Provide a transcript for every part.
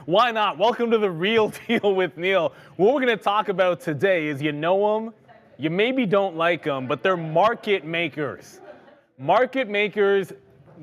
Why not? Welcome to The Real Deal with Neil. What we're going to talk about today is, you know them, you maybe don't like them, but they're market makers. Market makers,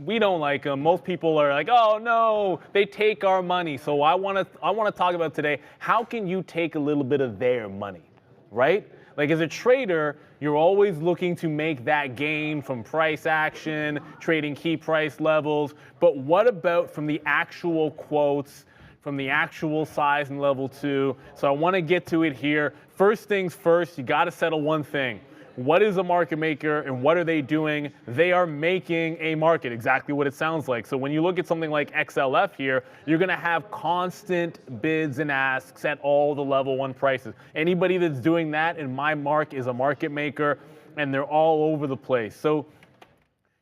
we don't like them. Most people are like, oh no, they take our money. So I want to talk about today, how can you take a little bit of their money, right? Like as a trader, you're always looking to make that gain from price action, trading key price levels. But what about from the actual quotes, from the actual size and level 2? So I want to get to it here. First things first, you got to settle one thing. What is a market maker and what are they doing? They are making a market, exactly what it sounds like. So when you look at something like XLF here, you're going to have constant bids and asks at all the level 1 prices. Anybody that's doing that in my mark is a market maker, and they're all over the place. So,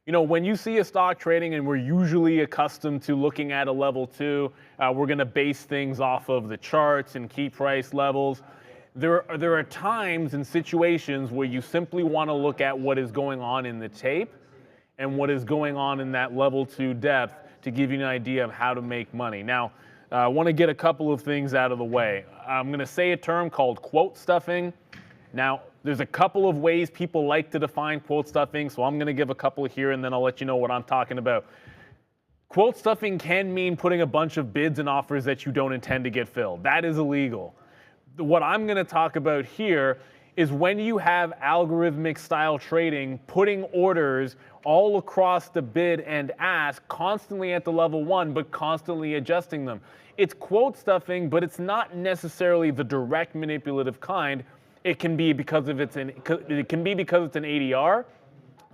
you know, when you see a stock trading, and we're usually accustomed to looking at a level 2, we're going to base things off of the charts and key price levels. There are times and situations where you simply want to look at what is going on in the tape and what is going on in that level 2 depth to give you an idea of how to make money. Now, I want to get a couple of things out of the way. I'm going to say a term called quote stuffing. Now, there's a couple of ways people like to define quote stuffing, so I'm going to give a couple here and then I'll let you know what I'm talking about. Quote stuffing can mean putting a bunch of bids and offers that you don't intend to get filled. That is illegal. What I'm going to talk about here is when you have algorithmic style trading, putting orders all across the bid and ask constantly at the level 1, but constantly adjusting them. It's quote stuffing, but it's not necessarily the direct manipulative kind. It can be because it's an ADR.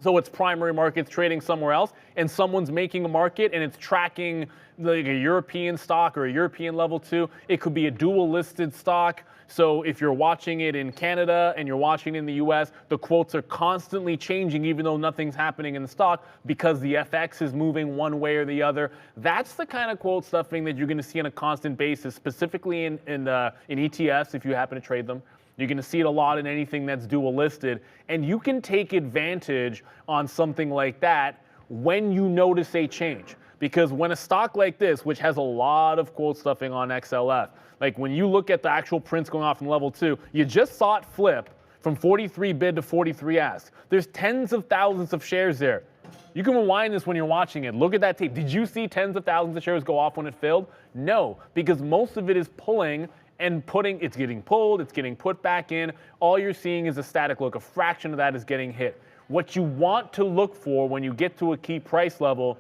So it's primary markets trading somewhere else, and someone's making a market and it's tracking like a European stock or a European level 2. It could be a dual listed stock. So if you're watching it in Canada and you're watching it in the US, the quotes are constantly changing even though nothing's happening in the stock because the FX is moving one way or the other. That's the kind of quote stuffing that you're going to see on a constant basis, specifically in ETFs if you happen to trade them. You're going to see it a lot in anything that's dual listed, and you can take advantage on something like that when you notice a change. Because when a stock like this, which has a lot of quote stuffing on XLF, like when you look at the actual prints going off in level 2, you just saw it flip from 43 bid to 43 ask. There's tens of thousands of shares there. You can rewind this when you're watching it. Look at that tape. Did you see tens of thousands of shares go off when it filled? No, because most of it is pulling and it's getting pulled, it's getting put back in. All you're seeing is a static look. A fraction of that is getting hit. What you want to look for when you get to a key price level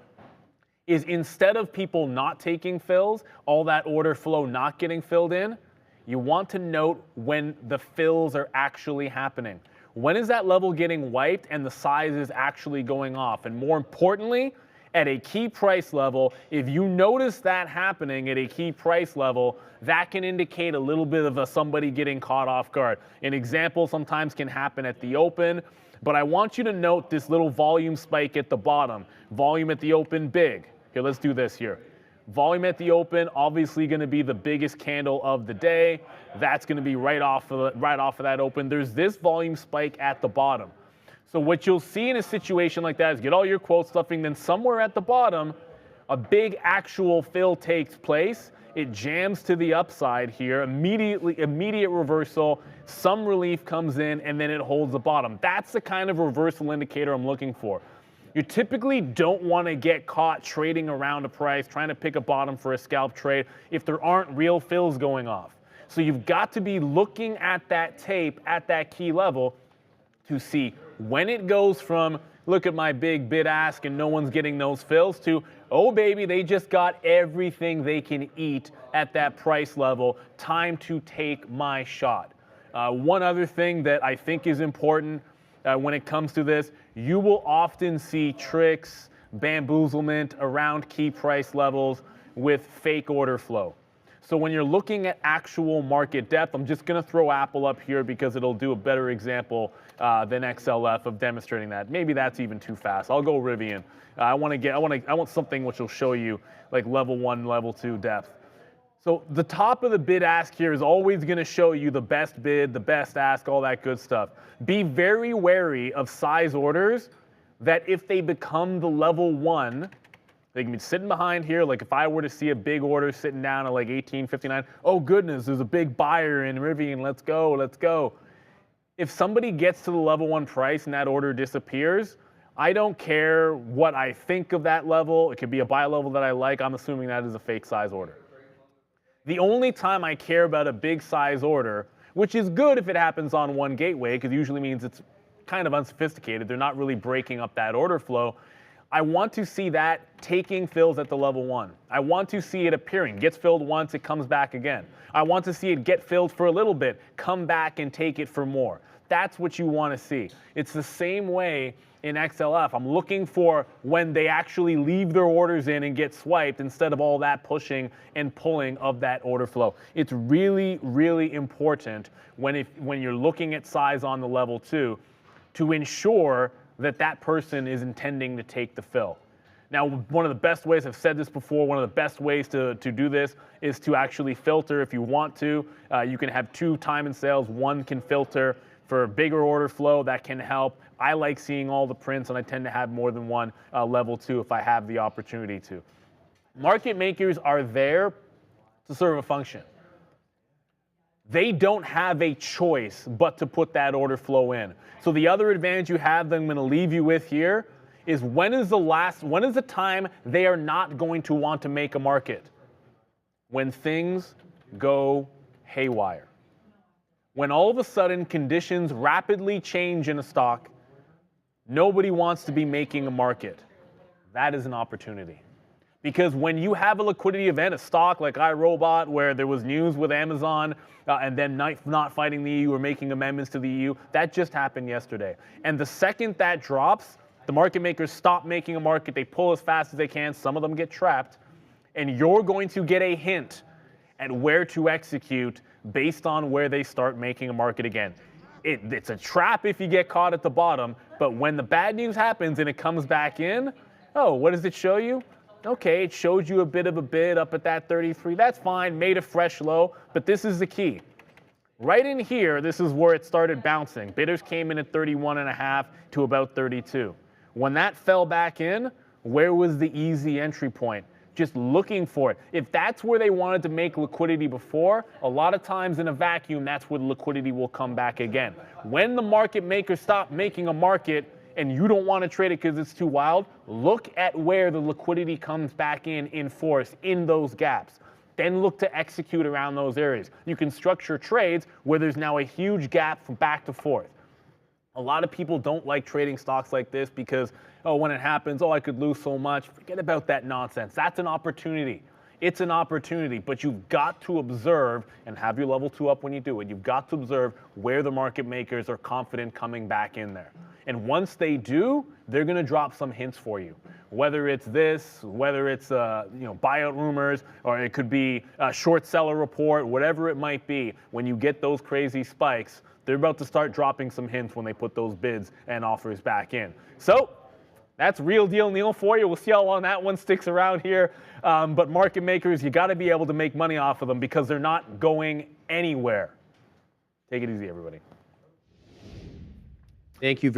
is, instead of people not taking fills, all that order flow not getting filled in, you want to note when the fills are actually happening. When is that level getting wiped and the size is actually going off? And more importantly, at a key price level, if you notice that happening at a key price level, that can indicate a little bit of somebody getting caught off guard. An example sometimes can happen at the open, but I want you to note this little volume spike at the bottom. Volume at the open, big. Here, let's do this here. Volume at the open, obviously going to be the biggest candle of the day. That's going to be right off of that open. There's this volume spike at the bottom. So what you'll see in a situation like that is get all your quote stuffing, then somewhere at the bottom, a big actual fill takes place. It jams to the upside here, immediate reversal, some relief comes in, and then it holds the bottom. That's the kind of reversal indicator I'm looking for. You typically don't want to get caught trading around a price, trying to pick a bottom for a scalp trade if there aren't real fills going off. So you've got to be looking at that tape at that key level to see when it goes from, look at my big bid ask and no one's getting those fills, to, oh baby, they just got everything they can eat at that price level. Time to take my shot. One other thing that I think is important when it comes to this, you will often see tricks, bamboozlement around key price levels with fake order flow. So when you're looking at actual market depth, I'm just going to throw Apple up here because it'll do a better example than XLF of demonstrating that. Maybe that's even too fast. I'll go Rivian. I want something which will show you like level 1, level 2 depth. So the top of the bid ask here is always going to show you the best bid, the best ask, all that good stuff. Be very wary of size orders that if they become the level 1, They can be sitting behind here. Like if I were to see a big order sitting down at like 18.59, oh goodness, there's a big buyer in Rivian. Let's go, let's go. If somebody gets to the level 1 price and that order disappears, I don't care what I think of that level. It could be a buy level that I like. I'm assuming that is a fake size order. The only time I care about a big size order, which is good if it happens on one gateway, because it usually means it's kind of unsophisticated. They're not really breaking up that order flow. I want to see that taking fills at the level 1. I want to see it appearing. Gets filled once, it comes back again. I want to see it get filled for a little bit, come back and take it for more. That's what you want to see. It's the same way in XLF. I'm looking for when they actually leave their orders in and get swiped instead of all that pushing and pulling of that order flow. It's really, really important when you're looking at size on the level 2 to ensure that that person is intending to take the fill. Now, one of the best ways, I've said this before, one of the best ways to do this is to actually filter if you want to. You can have 2 time and sales. One can filter for bigger order flow. That can help. I like seeing all the prints, and I tend to have more than one level 2 if I have the opportunity to. Market makers are there to serve a function. They don't have a choice but to put that order flow in. So the other advantage you have that I'm going to leave you with here is when is the time they are not going to want to make a market? When things go haywire. When all of a sudden conditions rapidly change in a stock, nobody wants to be making a market. That is an opportunity. Because when you have a liquidity event, a stock like iRobot, where there was news with Amazon and then not fighting the EU or making amendments to the EU, that just happened yesterday. And the second that drops, the market makers stop making a market. They pull as fast as they can. Some of them get trapped. And you're going to get a hint at where to execute based on where they start making a market again. It's a trap if you get caught at the bottom, but when the bad news happens and it comes back in, oh, what does it show you? Okay, it showed you a bit of a bid up at that 33. That's fine, made a fresh low, but this is the key. Right in here, this is where it started bouncing. Bidders came in at 31.5 to about 32. When that fell back in, where was the easy entry point? Just looking for it. If that's where they wanted to make liquidity before, a lot of times in a vacuum, that's where the liquidity will come back again. When the market makers stop making a market and you don't want to trade it because it's too wild, look at where the liquidity comes back in force in those gaps. Then look to execute around those areas. You can structure trades where there's now a huge gap from back to forth. A lot of people don't like trading stocks like this because, oh, when it happens, oh, I could lose so much. Forget about that nonsense. That's an opportunity. It's an opportunity, but you've got to observe and have your level 2 up when you do it. You've got to observe where the market makers are confident coming back in there. And once they do, they're going to drop some hints for you. Whether it's this, whether it's buyout rumors, or it could be a short seller report, whatever it might be. When you get those crazy spikes, they're about to start dropping some hints when they put those bids and offers back in. So that's Real Deal Neil for you. We'll see how long that one sticks around here. But market makers, you got to be able to make money off of them because they're not going anywhere. Take it easy, everybody. Thank you very